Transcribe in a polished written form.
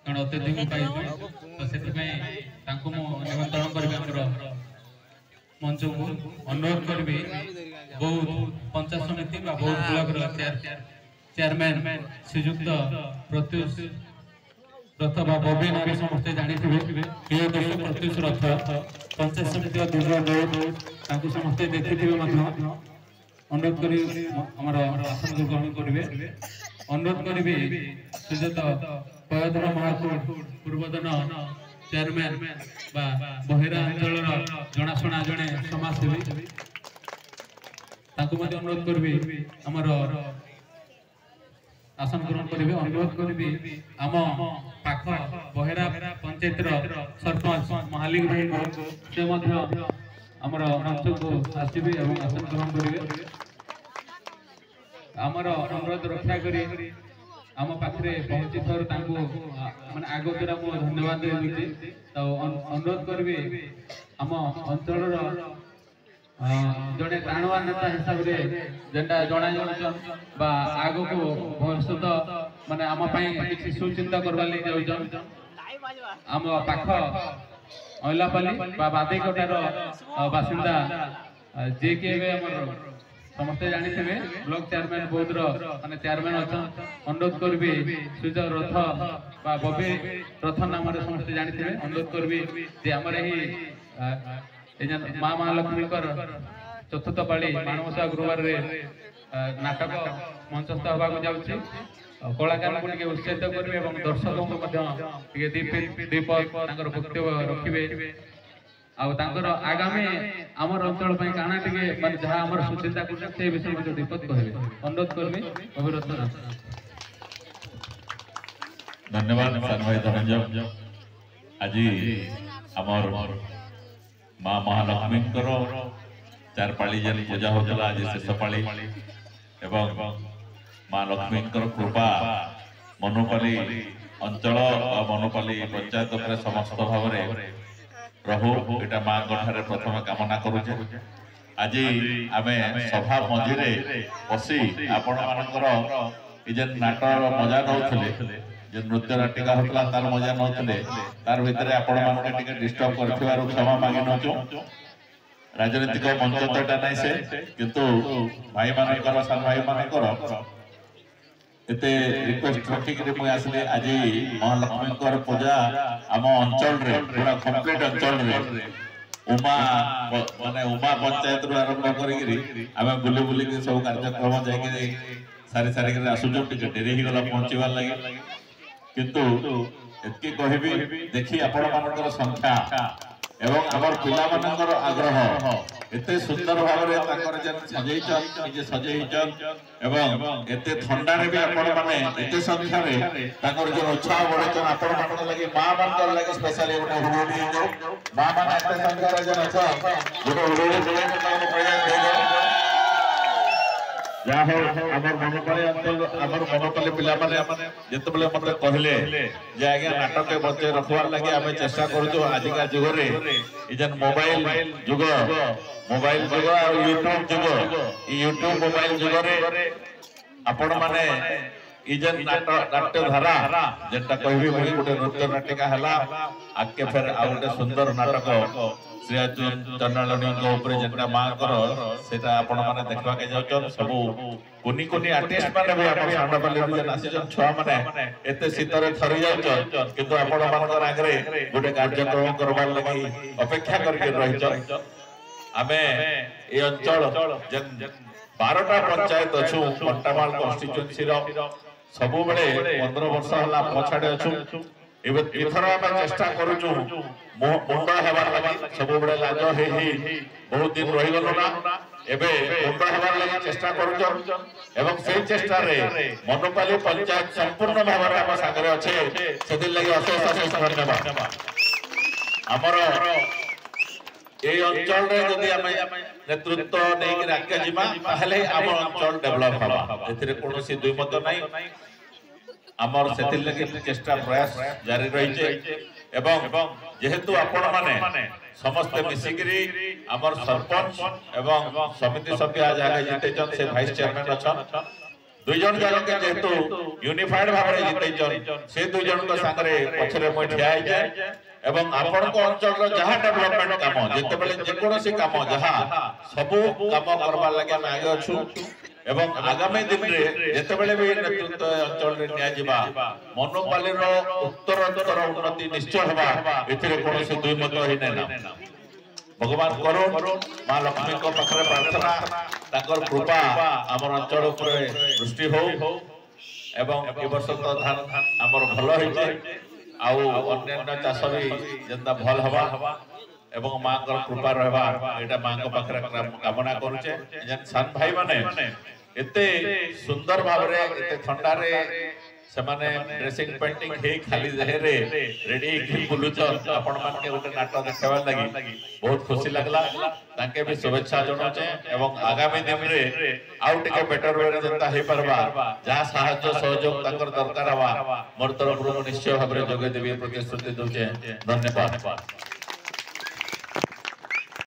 जन अतिथि को पाई तो से निमंत्रण करी मंच को अनुरोध करी बहुत पंचायत समिति बहुत ब्लॉक चेयरमैन श्रीजुक्त प्रत्युष रथ बबी नारी समस्ते जानी प्रत्युष रथ पंचायत समिति दुर्ग समस्ते देखी अनुरोध करी आसन ग्रहण करेंगे अनुरोध करी श्रीजुत पयोधर महाकुट पूर्वतन चेयरमैन बहिरा अंचल जनाशुना जड़े समाजसेवी अनुरोध करी आमर आसन ग्रहण करेंगे अनुरोध करी आम पाख बहेरा पंचायत सरपंच महालिक भाई से आमर मंच को आसवे आसन ग्रहण करेंगे आमर अनुरोध रक्षा करी आम पाखे पहुंची थर माने आग द्वारा मु धन्यवाद देउछि तो अनुरोध करी आम अंचल जड़े टाणुआ नेता हिसाब से जेटा जना आग को भविष्य माने आम किसी सुचिंता करवा लगी जाऊन आम पाख अइलापाली बादेकटार बासिंदा जे कि समस्ते जानी थे ब्लॉक चेयरमैन बौद्ध माने चेयरमैन अच्छा अनुरोध करी श्रीज रथ बबी रथ नाम समस्ते जानी थे अनुरोध करी आमर माँ महालक्ष्मी चतुर्थ पाली माणवसा गुरुवार नाटक मंचस्थ होगा जाऊँगी कलाकार को उत्साहित करेंगे और दर्शकों को दीप वक्तव्य रखिए आगर आगामी आमर अंचल काना टे जहाँ आम सुचिंता कर विषय में दीपक कहे अनुरोध करमी अभिरथ धन्यवाद भाई धनंजय आज आमर माँ महालक्ष्मी चार पाली जेन पूजा होता आज शेष पाली एवं माँ लक्ष्मी कृपा मनुपाली अंचल मनुपाली पंचायत समस्त भाव रहू एटा माँ ठारे प्रथम कामना करुचे आज आम सभा मझीरे बसी आपण मानकर जेन नाटर मजा नौले जे नृत्य नाटिका होता तार मजा नौले तार भितर आपण मानके डिस्टर्ब कर क्षमा मांगी नौ राजनीतिक मंच तो एटा नहीं से किंतु भाई मानकर सान भाई मानकर एते रिक्वेस्ट रखिक मुझे आसली आज महालक्ष्मी पूजा आम अंचल रे पूरा कंप्लीट अंचल रे उमा माने उमा पंचायत रु आरंभ करी आम बुली बुली सब कार्यक्रम जाए सारी सारी आसुच डेरी ही गला पहुंचवार लगे किंतु एतकी कहबी देखी आपण मानकर संख्या एवं आमर पिला मानकर आग्रह एते सुंदर भाव में सजे सजेचन एवं एते ठंडा रे भी आपण माने एते संख्या रे ताकर जो उत्साह बढ़ेचन आपण मानकर लगे मां मानकर लगे स्पेशली गोटे हुडोडी मां माने एते संख्या रे जन अच्छा गोटे हुडोडी बोले ताको प्रयास देगो या हो हमर मनोपाली अंचल हमर मनोपाली पिला माने जते बेले मते कहले जे आगे नाटक के बच्चे रखवार लगे आमे चेष्टा करजो आजिका जुग रे ई जन मोबाइल जुग और यूट्यूब जुग ई यूट्यूब मोबाइल जुग रे आपण माने ई जन नाट्य धारा जेटा कहबी मुई गोटे नृत्य नाटिका हला आके फिर आ गोटे सुंदर नाटक श्री चंद्राणी जेटा माँ सेटा आपण माने देखवा के जाउछन सब कोनी कोनी आर्टिस्ट माने भी आपण सांडपाली जन आसीजन छुआ माने एते शीतरे थरी जाउछन किंतु आपण मानकर आगरे गोटे कार्यक्रम करबार लागि अपेक्षा करके रहिछन आमे ए अंचल जन 12टा पंचायत अछु कंटामाल कॉन्स्टिट्यूएंसी रो सब बेले 15 वर्ष हला पछाडे अछु एबे इथर हम चेष्टा करूछु मुंडा हेबार लागि सब बडे लाज हे बहुत दिन रहि गलो ना एबे मुंडा हेबार लागि चेष्टा करूछु एवं से चेष्टा रे मनोपाली पंचायत संपूर्ण भाବରେ हम सागरे अछि सेति लागि अशेष अशेष धन्यवाद हमर ए अंचल रे जदि हम नेतृत्व नै कि राख्या जिमा पहले हम अंचल डेवलप हबा एथिरे कोनोसी दुई मत नै आमर सेति लगे चेष्टा प्रयास जारी रही एवं जेहेतु आपण माने समस्त मिसिकरी आमर सरपंच एवं समिति सभ्य आज आगे जीते से भाइस चेयरमैन अच्छा दुई जन जाक जेहेतु यूनिफाइड भाव में जितैछन से दुई जन को सांगरे पछरे मैं ठिया है जाए एवं आपण को अंचल रो जहां डेवलपमेंट काम जेते बेले जे कोनोसी काम जहां सब काम करबा लागि हम आगे अछु एवं आगामी दिन रे जेते बेले भी नेतृत्व अंचल रे निया जिबा मनोपाली रो उत्तरोत्तर उन्नति निश्चय होबा एथिरे कोनोसी दुई मत ही नै भगवान करो मां लक्ष्मी को पाखरे प्रार्थना ताकर कृपा हमर अंचल ऊपर दृष्टि हो एवं ए वर्ष तो धान हमर भलो होइছে आउ अन्य चाष भी जेंता भल हवा एवं मां कर कृपा रहबा एटा मां को पाखरे कामना करूचे जन सान भाई माने एते सुंदर भाव रे एते ठंडा रे सेमाने ड्रेसिंग पेंटिंग हे खाली देह रे रेडी की बुलुच आपण मान के ओटे नाटक देखावा लागि बहुत खुशी लागला ताके भी शुभेच्छा जणाचे एवं आगामी दिन रे आउट के बेटर वे जनता हे परबा जहां सहायता सहयोग ताकर दरकार हवा मोर तरफ निश्चय भाबरे जोगे देबी प्रतिश्रुति दोचे धन्यवाद।